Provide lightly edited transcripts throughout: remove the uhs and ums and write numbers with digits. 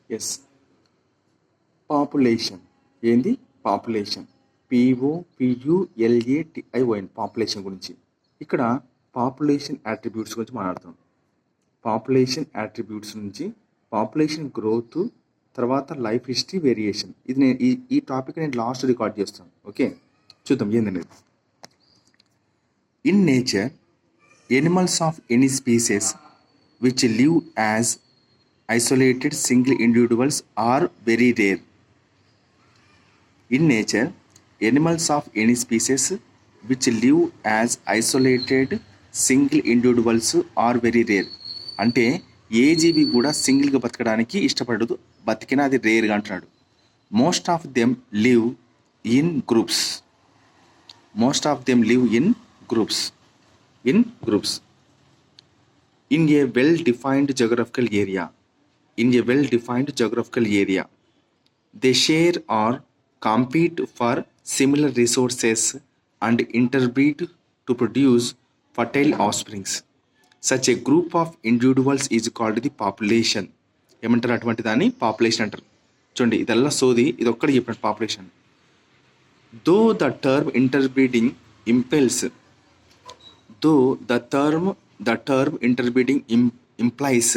Yes, population. ఏంది population? POPULATION, population గురించి. ఇక్కడ పాపులేషన్ యాట్రిబ్యూట్స్ గురించి మాట్లాడుతాం. పాపులేషన్ యాట్రిబ్యూట్స్ నుంచి పాపులేషన్ గ్రోత్, తర్వాత లైఫ్ హిస్టరీ వేరియేషన్. ఇది నేను ఈ టాపిక్ నేను లాస్ట్ రికార్డ్ చేస్తాను. ఓకే, చూద్దాం ఏందనేది. In nature, animals of any species which live as isolated single individuals are very rare. In nature, animals of any species which live as isolated single individuals are very rare. అంటే ఏ జీవి కూడా సింగిల్గా బతకడానికి ఇష్టపడదు, బతికినా అది రేర్గా అంటున్నాడు. Most of them live in groups. Most of them live in groups. In a well defined geographical area. In a well-defined geographical area, they share or compete for similar resources and interbreed to produce fertile offsprings. Such a group of individuals is called the population. ఏమంటారు అటువంటి దాన్ని? Population అంటారు. చూడండి, ఇదల్లా సోది, ఇది ఒక్కటి చెప్పినట్టు population. Though the term interbreeding implies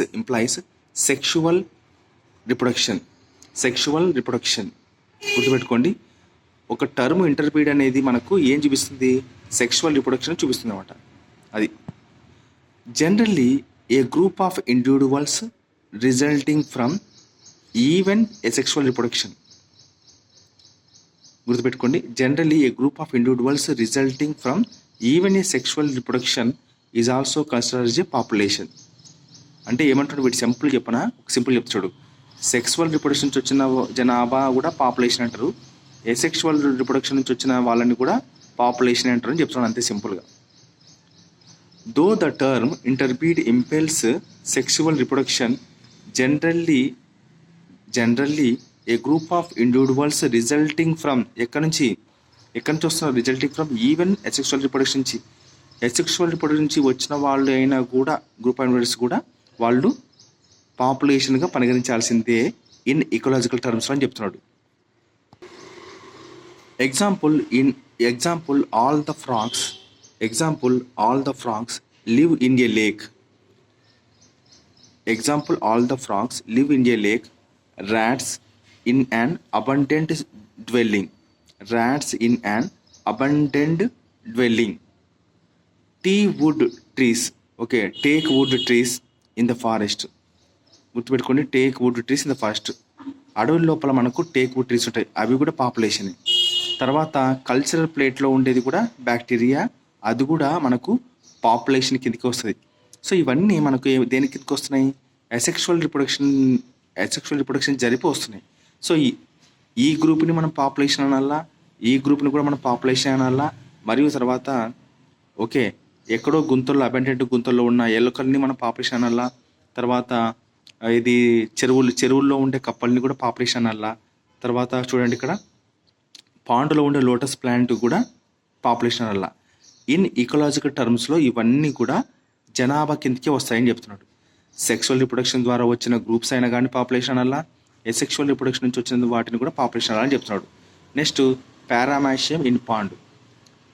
sexual reproduction. గుర్తుపెట్టుకోండి, ఒక టర్మ్ ఇంటర్బ్రీడ్ అనేది మనకు ఏం చూపిస్తుంది? సెక్షువల్ రిప్రొడక్షన్ చూపిస్తుంది అనమాట. అది generally a group of individuals resulting from even asexual reproduction. గుర్తుపెట్టుకోండి, generally a group of individuals resulting from even asexual reproduction is also considered a population. అంటే ఏమంటాడు వీటి సింపుల్ చెప్తా చూడు. సెక్సువల్ రిప్రొడక్షన్ నుంచి వచ్చిన జనాభా కూడా పాపులేషన్ అంటారు, ఎసెక్షువల్ రిప్రొడక్షన్ నుంచి వచ్చిన వాళ్ళని కూడా పాపులేషన్ అంటారు అని చెప్తున్నాను, అంతే సింపుల్గా. Though the term interbreed implies sexual reproduction, generally a group of individuals resulting from ఎక్కడి నుంచి వస్తున్నారు? Resulting from even asexual reproduction నుంచి. ఎసెక్షువల్ రిప్రొడక్షన్ నుంచి వచ్చిన వాళ్ళు అయినా కూడా గ్రూప్ ఆఫ్ ఇండివిజువల్స్ కూడా వాళ్ళు పాపులేషన్గా పరిగణించాల్సిందే ఇన్ ఇకలాజికల్ టర్మ్స్ అని చెప్తున్నాడు. Example all the frogs live in a lake. Rats in an abundant dwelling. Take wood trees in the forest. గుర్తుపెట్టుకోండి, teak wood trees in the forest. అడవుల లోపల మనకు teak wood trees ఉంటాయి, అవి కూడా population. తర్వాత కల్చరల్ ప్లేట్లో ఉండేది కూడా బ్యాక్టీరియా, అది కూడా మనకు పాపులేషన్ కిందకి వస్తుంది. సో ఇవన్నీ మనకు దేని కిందకి వస్తున్నాయి? అసెక్షువల్ రిప్రొడక్షన్ జరిపి వస్తున్నాయి. సో ఈ గ్రూప్ని మనం పాపులేషన్ అనాలా, ఈ గ్రూప్ని కూడా మనం పాపులేషన్ అనాలా. మరియు తర్వాత ఓకే, ఎక్కడో గుంతల్లో అబెండెంట్ గుంతల్లో ఉన్న ఎలుకల్ని మనం పాపులేషన్ అనాలా. తర్వాత ఇది చెరువుల్లో ఉండే కప్పల్ని కూడా పాపులేషన్ అనాలా. తర్వాత చూడండి, ఇక్కడ పాండులో ఉండే లోటస్ ప్లాంట్ కూడా పాపులేషన్ అనాలా. ఇన్ ఇకలాజికల్ టర్మ్స్లో ఇవన్నీ కూడా జనాభా కిందకే వస్తాయని చెప్తున్నాడు. సెక్సువల్ రిప్రొడక్షన్ ద్వారా వచ్చిన గ్రూప్స్ అయినా కానీ పాపులేషన్ అనాలా, ఎసెక్షువల్ రిప్రొడక్షన్ నుంచి వచ్చిన వాటిని కూడా పాపులేషన్ అనాలని చెప్తున్నాడు. Next paramecium in pond.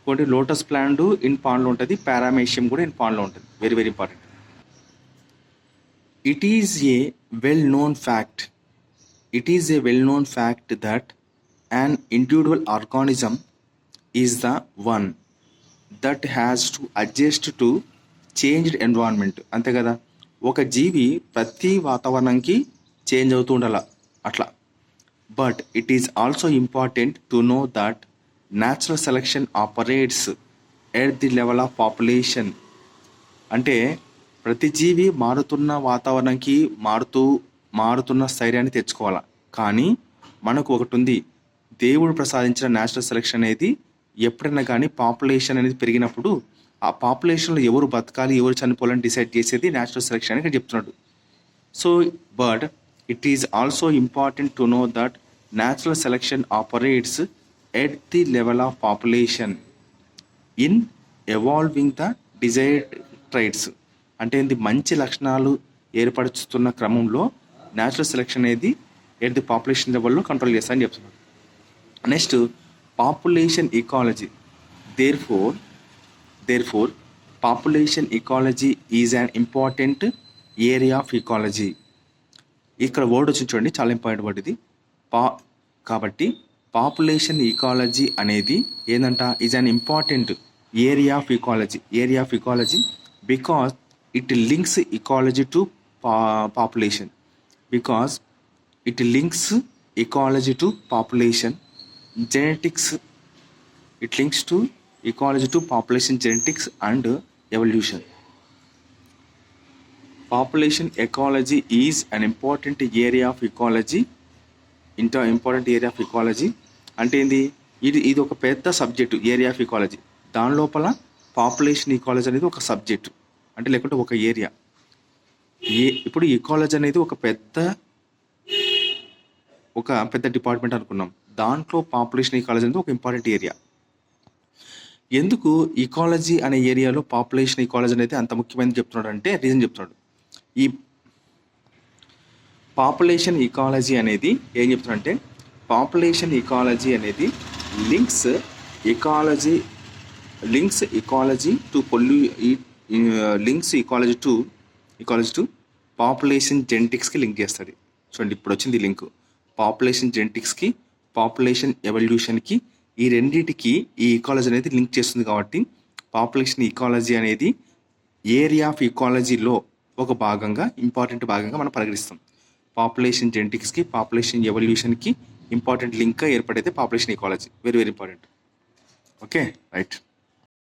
కొన్ని లోటస్ ప్లాంట్ ఇన్ పాండ్లో ఉంటుంది, పారామేషియం కూడా ఇన్ పాండ్లో ఉంటుంది. Very very important. It is a well known fact that an individual organism is the one that has to adjust to changed environment. అంతే కదా, ఒక జీవి ప్రతి వాతావరణంకి చేంజ్ అవుతూ ఉండాల అట్లా. But it is also important to know that natural selection operates at the level of population. అంటే ప్రతి జీవి మారుతున్న వాతావరణంకి మారుతున్న స్థైర్యాన్ని తెచ్చుకోవాలి. కానీ మనకు ఒకటి ఉంది, దేవుడు ప్రసాదించిన న్యాచురల్ సెలెక్షన్ అనేది ఎప్పుడైనా కానీ పాపులేషన్ అనేది పెరిగినప్పుడు ఆ పాపులేషన్లో ఎవరు బతకాలి ఎవరు చనిపోవాలని డిసైడ్ చేసేది న్యాచురల్ సెలెక్షన్ అని చెప్తున్నాడు. So but it is also important to know that natural selection operates at the level of population in evolving the desired traits. అంటే ఇది మంచి లక్షణాలు ఏర్పరుస్తున్న క్రమంలో న్యాచురల్ సెలెక్షన్ అనేది ఎట్ ది పాపులేషన్ లెవెల్లో కంట్రోల్ చేస్తా అని చెప్తున్నాడు. Next population ecology. Therefore population ecology is an important area of ecology. ఇక్కడ వర్డ్ వచ్చి చూడండి, చాలా ఇంపార్టెంట్ వర్డ్ ఇది. కాబట్టి పాపులేషన్ ఇకాలజీ అనేది ఏంటంట, is an important area of ecology because it links ecology to population. Because it links ecology to population genetics. It links to ecology to population genetics and evolution. Population ecology is an important area of ecology. Important area of ecology అంటే ఏంది, ఇది ఒక పెద్ద subject, area of ecology. దాని లోపల population ecology అనేది ఒక subject, అంటే లేకుంటే ఒక ఏరియా. ఇప్పుడు ఇకాలజీ అనేది ఒక పెద్ద డిపార్ట్మెంట్ అనుకున్నాం. దాంట్లో పాపులేషన్ ఇకాలజీ అనేది ఒక ఇంపార్టెంట్ ఏరియా. ఎందుకు ఇకాలజీ అనే ఏరియాలో పాపులేషన్ ఇకాలజీ అనేది అంత ముఖ్యమైనది చెప్తున్నాడు అంటే రీజన్ చెప్తున్నాడు. ఈ పాపులేషన్ ఇకాలజీ అనేది ఏం చెప్తున్నాడంటే, పాపులేషన్ ఇకాలజీ అనేది లింక్స్ ఇకాలజీ టు పాపులేషన్ జెనెటిక్స్కి లింక్ చేస్తుంది. చూడండి, ఇప్పుడు వచ్చింది లింక్. పాపులేషన్ జెనెటిక్స్కి, పాపులేషన్ ఎవల్యూషన్కి, ఈ రెండింటికి ఈ ఇకాలజీ అనేది లింక్ చేస్తుంది. కాబట్టి పాపులేషన్ ఇకాలజీ అనేది ఏరియా ఆఫ్ ఇకాలజీలో ఒక భాగంగా, ఇంపార్టెంట్ భాగంగా మనం పరిగణిస్తాం. పాపులేషన్ జెనెటిక్స్కి, పాపులేషన్ ఎవల్యూషన్కి ఇంపార్టెంట్ లింక్గా ఏర్పడేది population ecology. Very very important. Okay, right.